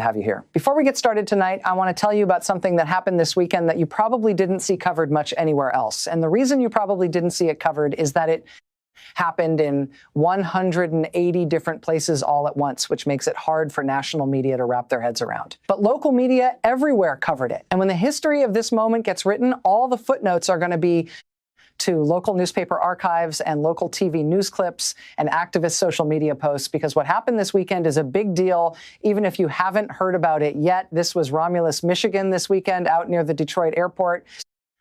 to have you here. Before we get started tonight, I want to tell you about something that happened this weekend that you probably didn't see covered much anywhere else. And the reason you probably didn't see it covered is that it happened in 180 different places all at once, which makes it hard for national media to wrap their heads around. But local media everywhere covered it. And when the history of this moment gets written, all the footnotes are going to be to local newspaper archives and local TV news clips and activist social media posts, because what happened this weekend is a big deal, even if you haven't heard about it yet. This was Romulus, Michigan this weekend, out near the Detroit airport.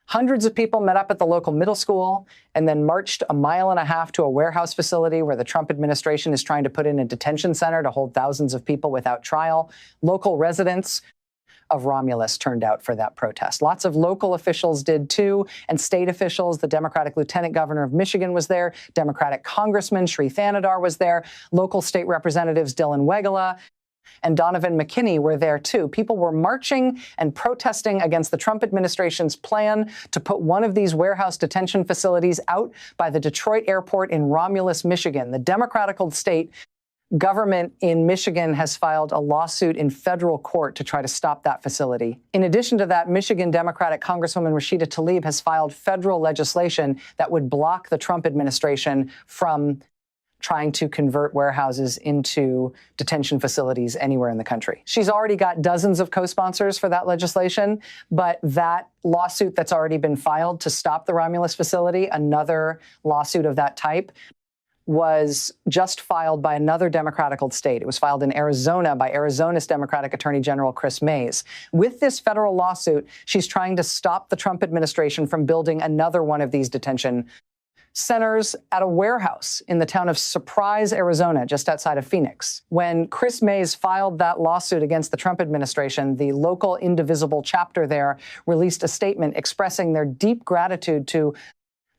Hundreds of people met up at the local middle school and then marched a mile and a half to a warehouse facility where the Trump administration is trying to put in a detention center to hold thousands of people without trial. Local residents of Romulus turned out for that protest. Lots of local officials did too, and state officials. The Democratic Lieutenant Governor of Michigan was there. Democratic Congressman Sri Thanadar was there. Local state representatives Dylan Wegela and Donovan McKinney were there too. People were marching and protesting against the Trump administration's plan to put one of these warehouse detention facilities out by the Detroit airport in Romulus, Michigan. The Democratic state government in Michigan has filed a lawsuit in federal court to try to stop that facility. In addition to that, Michigan Democratic Congresswoman Rashida Tlaib has filed federal legislation that would block the Trump administration from trying to convert warehouses into detention facilities anywhere in the country. She's already got dozens of co-sponsors for that legislation, but that lawsuit that's already been filed to stop the Romulus facility, another lawsuit of that type, was just filed by another Democratic state. It was filed in Arizona by Arizona's Democratic Attorney General Chris Mays. With this federal lawsuit, she's trying to stop the Trump administration from building another one of these detention centers at a warehouse in the town of Surprise, Arizona, just outside of Phoenix. When Chris Mays filed that lawsuit against the Trump administration, the local indivisible chapter there released a statement expressing their deep gratitude to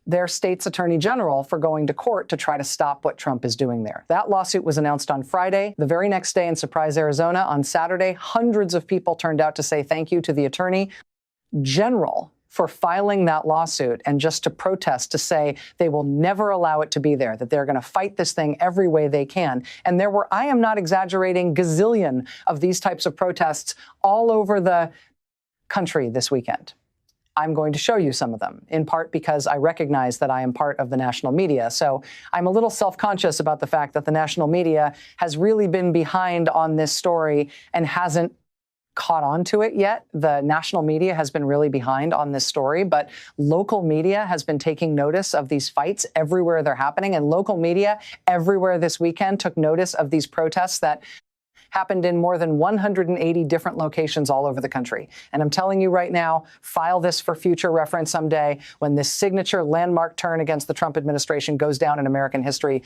their state's attorney general for going to court to try to stop what Trump is doing there. That lawsuit was announced on Friday. The very next day in Surprise, Arizona, on Saturday, hundreds of people turned out to say thank you to the attorney general for filing that lawsuit and just to protest, to say they will never allow it to be there, that they're going to fight this thing every way they can. And there were, I am not exaggerating, gazillion of these types of protests all over the country this weekend. I'm going to show you some of them, in part because I recognize that I am part of the national media. So I'm a little self-conscious about the fact that the national media has really been behind on this story and hasn't caught on to it yet. The national media has been really behind on this story, but local media has been taking notice of these fights everywhere they're happening. And local media everywhere this weekend took notice of these protests that happened in more than 180 different locations all over the country. And I'm telling you right now, file this for future reference someday when this signature landmark turn against the Trump administration goes down in American history.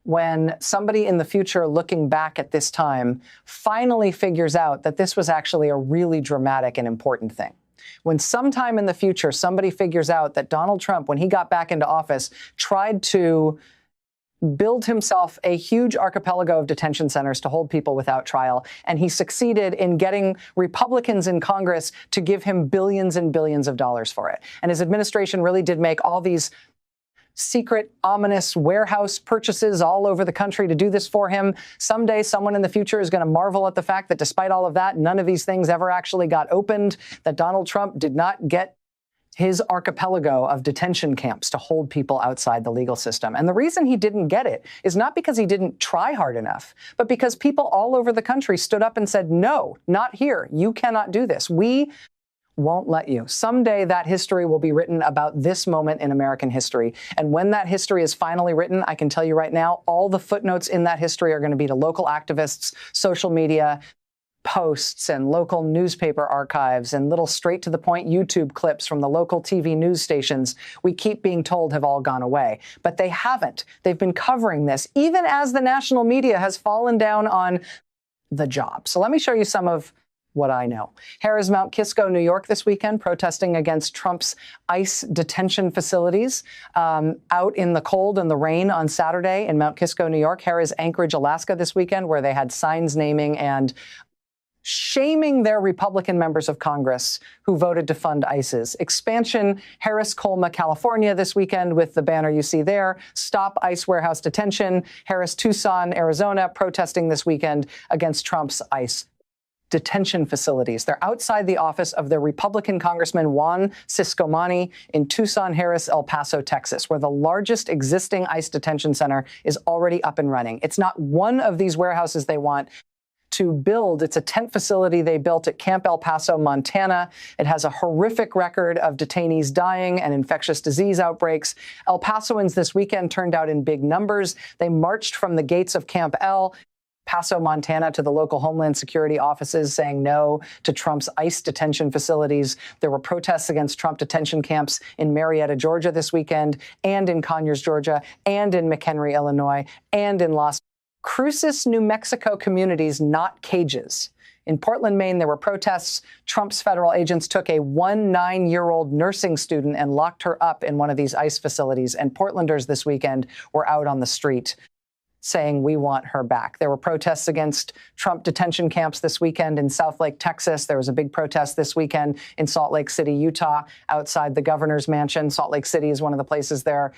When somebody in the future looking back at this time finally figures out that this was actually a really dramatic and important thing. When sometime in the future somebody figures out that Donald Trump, when he got back into office, tried to build himself a huge archipelago of detention centers to hold people without trial, and he succeeded in getting Republicans in Congress to give him billions and billions of dollars for it. And his administration really did make all these secret, ominous warehouse purchases all over the country to do this for him. Someday, someone in the future is going to marvel at the fact that despite all of that, none of these things ever actually got opened, that Donald Trump did not get his archipelago of detention camps to hold people outside the legal system. And the reason he didn't get it is not because he didn't try hard enough, but because people all over the country stood up and said, no, not here. You cannot do this. We won't let you. Someday that history will be written about this moment in American history. And when that history is finally written, I can tell you right now, all the footnotes in that history are going to be to local activists, social media posts, and local newspaper archives, and little straight-to-the-point YouTube clips from the local TV news stations we keep being told have all gone away. But they haven't. They've been covering this, even as the national media has fallen down on the job. So let me show you some of what I know. Harrah's Mount Kisco, New York this weekend, protesting against Trump's ICE detention facilities. Out in the cold and the rain on Saturday in Mount Kisco, New York. Harrah's Anchorage, Alaska this weekend, where they had signs naming and shaming their Republican members of Congress who voted to fund ISIS. Expansion, Harris-Colma, California this weekend with the banner you see there. Stop ICE warehouse detention. Harris-Tucson, Arizona, protesting this weekend against Trump's ICE detention facilities. They're outside the office of their Republican Congressman Juan Ciscomani in Tucson, Harris, El Paso, Texas, where the largest existing ICE detention center is already up and running. It's not one of these warehouses they want to build. It's a tent facility they built at Camp El Paso, Montana. It has a horrific record of detainees dying and infectious disease outbreaks. El Pasoans this weekend turned out in big numbers. They marched from the gates of Camp El Paso, Montana, to the local Homeland Security offices saying no to Trump's ICE detention facilities. There were protests against Trump detention camps in Marietta, Georgia this weekend, and in Conyers, Georgia, and in McHenry, Illinois, and in Las Cruces, New Mexico communities, not cages. In Portland, Maine, there were protests. Trump's federal agents took a 9-year-old nursing student and locked her up in one of these ICE facilities. And Portlanders this weekend were out on the street saying, we want her back. There were protests against Trump detention camps this weekend in Southlake, Texas. There was a big protest this weekend in Salt Lake City, Utah, outside the governor's mansion. Salt Lake City is one of the places there,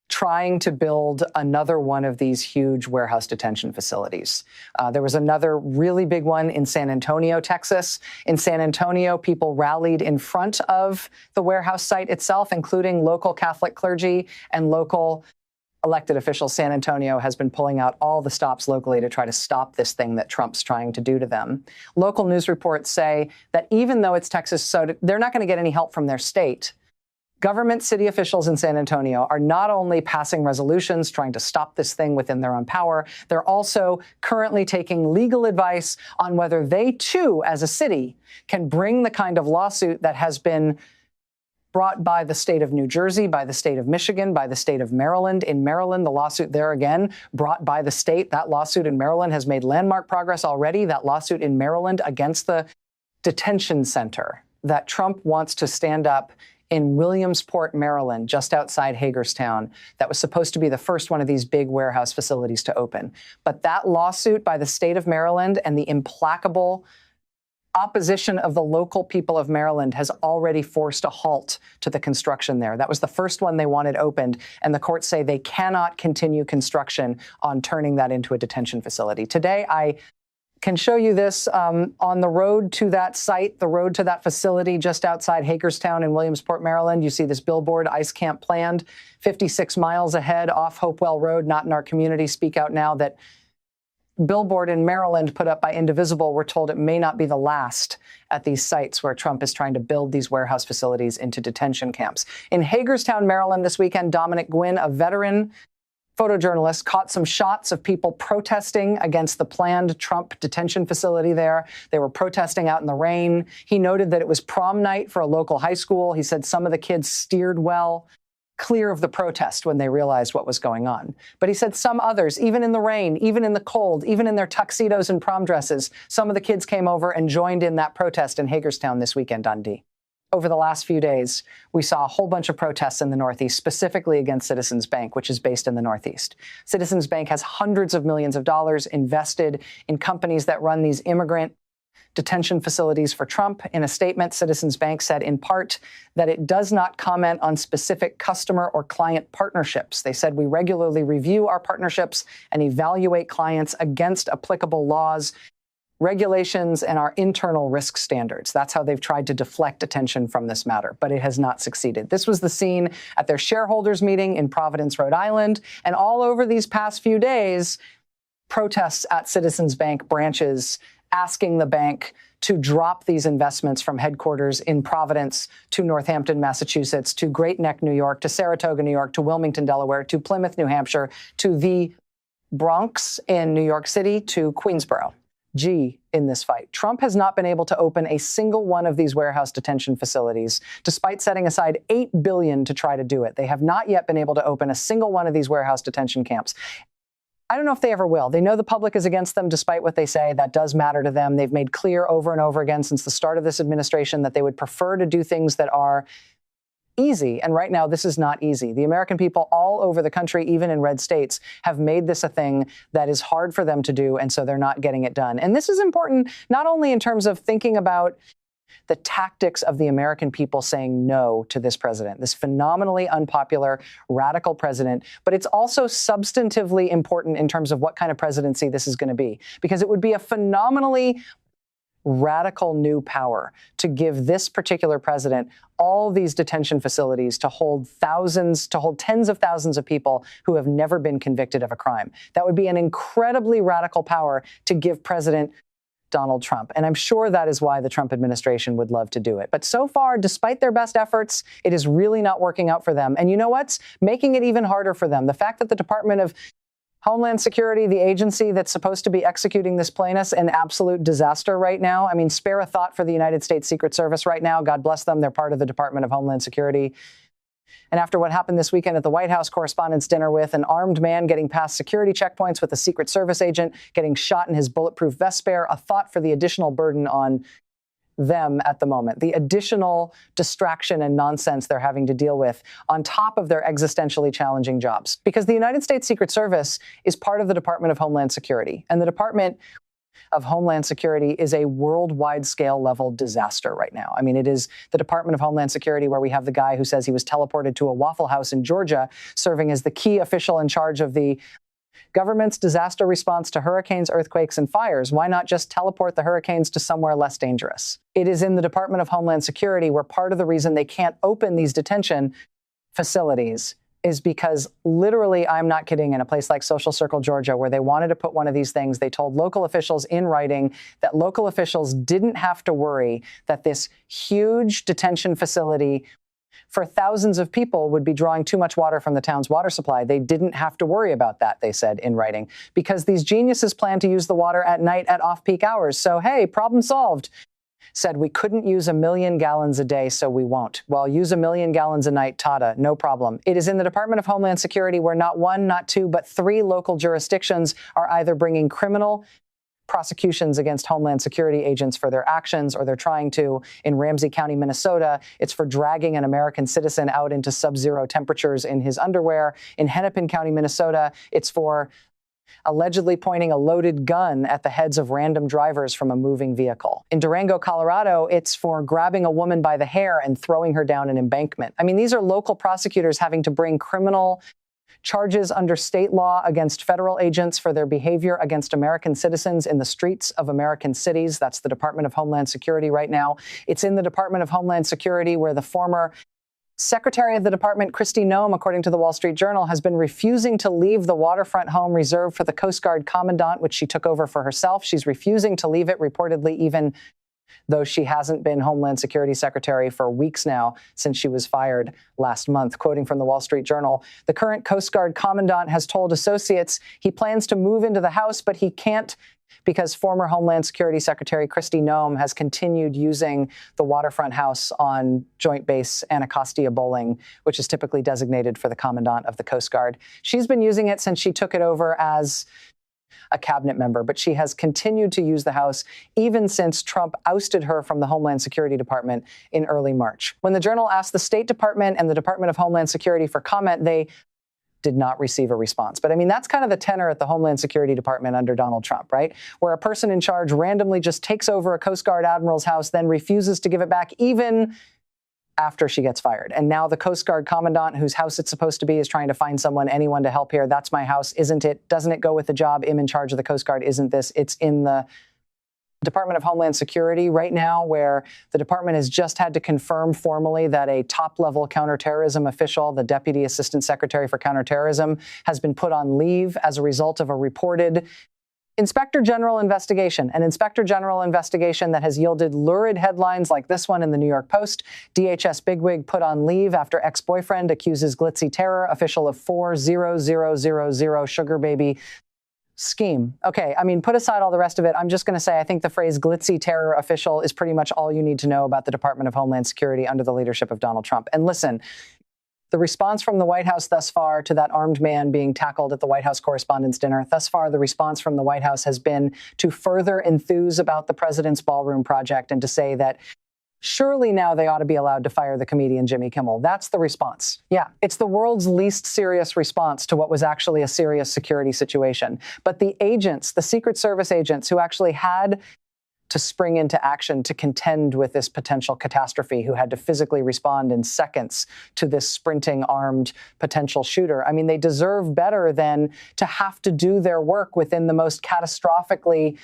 trying to build another one of these huge warehouse detention facilities. There was another really big one in San Antonio, Texas. In San Antonio, people rallied in front of the warehouse site itself, including local Catholic clergy and local elected officials. San Antonio has been pulling out all the stops locally to try to stop this thing that Trump's trying to do to them. Local news reports say that even though it's Texas, so they're not going to get any help from their state. Government city officials in San Antonio are not only passing resolutions trying to stop this thing within their own power, they're also currently taking legal advice on whether they too, as a city, can bring the kind of lawsuit that has been brought by the state of New Jersey, by the state of Michigan, by the state of Maryland. In Maryland, the lawsuit there again brought by the state. That lawsuit in Maryland has made landmark progress already. That lawsuit in Maryland against the detention center that Trump wants to stand up in Williamsport, Maryland, just outside Hagerstown, that was supposed to be the first one of these big warehouse facilities to open. But that lawsuit by the state of Maryland and the implacable opposition of the local people of Maryland has already forced a halt to the construction there. That was the first one they wanted opened, and the courts say they cannot continue construction on turning that into a detention facility. Today, I can show you this on the road to that site, the road to that facility just outside Hagerstown in Williamsport, Maryland. You see this billboard, ICE camp planned, 56 miles ahead off Hopewell Road, not in our community. Speak Out Now, that billboard in Maryland put up by Indivisible. We're told it may not be the last at these sites where Trump is trying to build these warehouse facilities into detention camps. In Hagerstown, Maryland this weekend, Dominic Gwynn, a veteran photojournalist, caught some shots of people protesting against the planned Trump detention facility there. They were protesting out in the rain. He noted that it was prom night for a local high school. He said some of the kids steered well clear of the protest when they realized what was going on. But he said some others, even in the rain, even in the cold, even in their tuxedos and prom dresses, some of the kids came over and joined in that protest in Hagerstown this weekend on D. Over the last few days, we saw a whole bunch of protests in the Northeast, specifically against Citizens Bank, which is based in the Northeast. Citizens Bank has hundreds of millions of dollars invested in companies that run these immigrant detention facilities for Trump. In a statement, Citizens Bank said in part that it does not comment on specific customer or client partnerships. They said, we regularly review our partnerships and evaluate clients against applicable laws, regulations, and our internal risk standards. That's how they've tried to deflect attention from this matter, but it has not succeeded. This was the scene at their shareholders meeting in Providence, Rhode Island, and all over these past few days, protests at Citizens Bank branches asking the bank to drop these investments from headquarters in Providence to Northampton, Massachusetts, to Great Neck, New York, to Saratoga, New York, to Wilmington, Delaware, to Plymouth, New Hampshire, to the Bronx in New York City, to Queensboro. G in this fight. Trump has not been able to open a single one of these warehouse detention facilities, despite setting aside $8 billion to try to do it. They have not yet been able to open a single one of these warehouse detention camps. I don't know if they ever will. They know the public is against them, despite what they say. That does matter to them. They've made clear over and over again since the start of this administration that they would prefer to do things that are easy. And right now, this is not easy. The American people all over the country, even in red states, have made this a thing that is hard for them to do. And so they're not getting it done. And this is important, not only in terms of thinking about the tactics of the American people saying no to this president, this phenomenally unpopular, radical president, but it's also substantively important in terms of what kind of presidency this is going to be, because it would be a phenomenally radical new power to give this particular president all these detention facilities to hold thousands, to hold tens of thousands of people who have never been convicted of a crime. That would be an incredibly radical power to give President Donald Trump. And I'm sure that is why the Trump administration would love to do it. But so far, despite their best efforts, it is really not working out for them. And you know what's making it even harder for them? The fact that the Department of Homeland Security, the agency that's supposed to be executing this plan, is an absolute disaster right now. I mean, spare a thought for the United States Secret Service right now. God bless them. They're part of the Department of Homeland Security. And after what happened this weekend at the White House Correspondents' Dinner with an armed man getting past security checkpoints with a Secret Service agent, getting shot in his bulletproof vest, spare a thought for the additional burden on them at the moment, the additional distraction and nonsense they're having to deal with on top of their existentially challenging jobs. Because the United States Secret Service is part of the Department of Homeland Security, and the Department of Homeland Security is a worldwide scale level disaster right now. I mean, it is the Department of Homeland Security where we have the guy who says he was teleported to a Waffle House in Georgia, serving as the key official in charge of the government's disaster response to hurricanes, earthquakes, and fires. Why not just teleport the hurricanes to somewhere less dangerous? It is in the Department of Homeland Security where part of the reason they can't open these detention facilities is because literally, I'm not kidding, in a place like Social Circle, Georgia, where they wanted to put one of these things, they told local officials in writing that local officials didn't have to worry that this huge detention facility for thousands of people would be drawing too much water from the town's water supply. They didn't have to worry about that, they said in writing, because these geniuses plan to use the water at night at off-peak hours. So, hey, problem solved. Said we couldn't use 1 million gallons a day, so we won't. Well, use 1 million gallons a night, Tata, no problem. It is in the Department of Homeland Security where not one, not two, but 3 local jurisdictions are either bringing criminal prosecutions against Homeland Security agents for their actions, or they're trying to. In Ramsey County, Minnesota, it's for dragging an American citizen out into sub-zero temperatures in his underwear. In Hennepin County, Minnesota, it's for allegedly pointing a loaded gun at the heads of random drivers from a moving vehicle. In Durango, Colorado, it's for grabbing a woman by the hair and throwing her down an embankment. I mean, these are local prosecutors having to bring criminal charges under state law against federal agents for their behavior against American citizens in the streets of American cities. That's the Department of Homeland Security right now. It's in the Department of Homeland Security where the former Secretary of the Department, Kristi Noem, according to the Wall Street Journal, has been refusing to leave the waterfront home reserved for the Coast Guard Commandant, which she took over for herself. She's refusing to leave it, reportedly, even though she hasn't been Homeland Security Secretary for weeks now since she was fired last month. Quoting from the Wall Street Journal, the current Coast Guard Commandant has told associates he plans to move into the House, but he can't because former Homeland Security Secretary Kristi Noem has continued using the waterfront house on Joint Base Anacostia Bowling, which is typically designated for the Commandant of the Coast Guard. She's been using it since she took it over as a cabinet member, but she has continued to use the house even since Trump ousted her from the Homeland Security Department in early March. When the Journal asked the State Department and the Department of Homeland Security for comment, they did not receive a response. But I mean, that's kind of the tenor at the Homeland Security Department under Donald Trump, right? Where a person in charge randomly just takes over a Coast Guard admiral's house, then refuses to give it back even after she gets fired. And now the Coast Guard Commandant, whose house it's supposed to be, is trying to find anyone to help here. That's my house, isn't it? Doesn't it go with the job? I'm in charge of the Coast Guard, isn't this? It's in the Department of Homeland Security right now, where the department has just had to confirm formally that a top-level counterterrorism official, the Deputy Assistant Secretary for Counterterrorism, has been put on leave as a result of a reported Inspector General investigation, an Inspector General investigation that has yielded lurid headlines like this one in the New York Post. DHS bigwig put on leave after ex-boyfriend accuses glitzy terror official of 40000 sugar baby scheme. Okay, I mean, put aside all the rest of it. I'm just going to say I think the phrase glitzy terror official is pretty much all you need to know about the Department of Homeland Security under the leadership of Donald Trump. And listen, the response from the White House thus far to that armed man being tackled at the White House Correspondents' Dinner, thus far the response from the White House has been to further enthuse about the president's ballroom project and to say that surely now they ought to be allowed to fire the comedian Jimmy Kimmel. That's the response. Yeah, it's the world's least serious response to what was actually a serious security situation. But the agents, the Secret Service agents who actually had to spring into action to contend with this potential catastrophe, who had to physically respond in seconds to this sprinting armed potential shooter. I mean, they deserve better than to have to do their work within the most catastrophically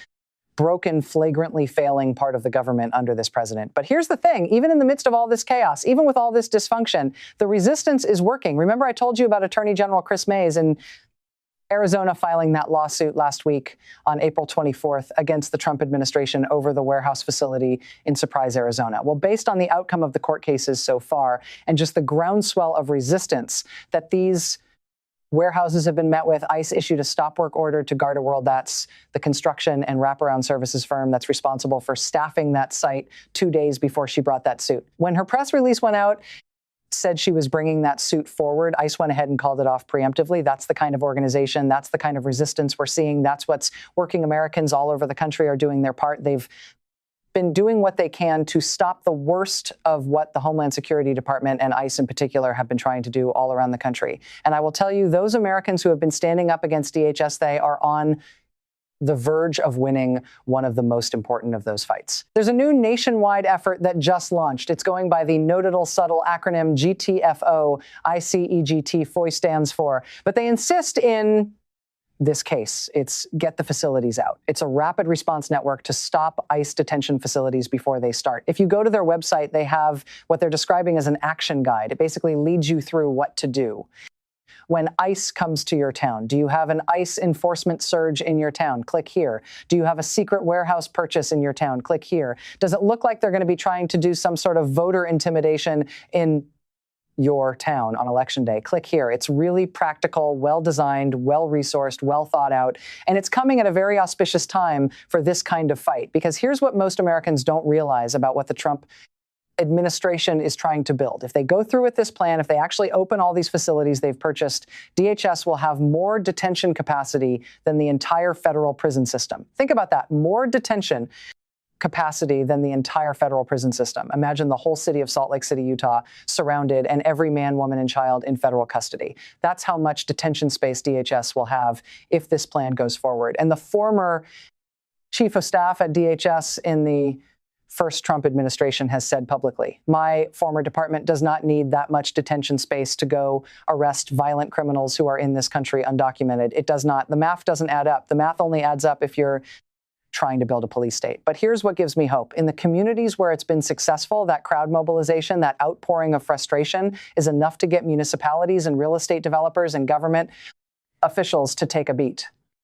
broken, flagrantly failing part of the government under this president. But here's the thing, even in the midst of all this chaos, even with all this dysfunction, the resistance is working. Remember, I told you about Attorney General Chris Mays in Arizona filing that lawsuit last week on April 24th against the Trump administration over the warehouse facility in Surprise, Arizona. Well, based on the outcome of the court cases so far and just the groundswell of resistance that these warehouses have been met with, ICE issued a stop work order to Garda World. That's the construction and wraparound services firm that's responsible for staffing that site 2 days before she brought that suit. When her press release went out, said she was bringing that suit forward, ICE went ahead and called it off preemptively. That's the kind of organization, that's the kind of resistance we're seeing. That's what's working Americans all over the country are doing their part. They've been doing what they can to stop the worst of what the Homeland Security Department and ICE in particular have been trying to do all around the country. And I will tell you, those Americans who have been standing up against DHS, they are on the verge of winning one of the most important of those fights. There's a new nationwide effort that just launched. It's going by the notable subtle acronym GTFO, ICEGT, FOI stands for. But they insist in this case, it's get the facilities out. It's a rapid response network to stop ICE detention facilities before they start. If you go to their website, they have what they're describing as an action guide. It basically leads you through what to do. When ICE comes to your town, do you have an ICE enforcement surge in your town? Click here. Do you have a secret warehouse purchase in your town? Click here. Does it look like they're going to be trying to do some sort of voter intimidation in your town on election day? Click here. It's really practical, well-designed, well-resourced, well-thought out, and it's coming at a very auspicious time for this kind of fight. Because here's what most Americans don't realize about what the Trump administration is trying to build. If they go through with this plan, if they actually open all these facilities they've purchased, DHS will have more detention capacity than the entire federal prison system. Think about that. More detention capacity than the entire federal prison system. Imagine the whole city of Salt Lake City, Utah, surrounded and every man, woman, and child in federal custody. That's how much detention space DHS will have if this plan goes forward. And the former chief of staff at DHS in the first Trump administration has said publicly, my former department does not need that much detention space to go arrest violent criminals who are in this country undocumented. It does not. The math doesn't add up. The math only adds up if you're trying to build a police state. But here's what gives me hope. In the communities where it's been successful, that crowd mobilization, that outpouring of frustration is enough to get municipalities and real estate developers and government officials to take a beat.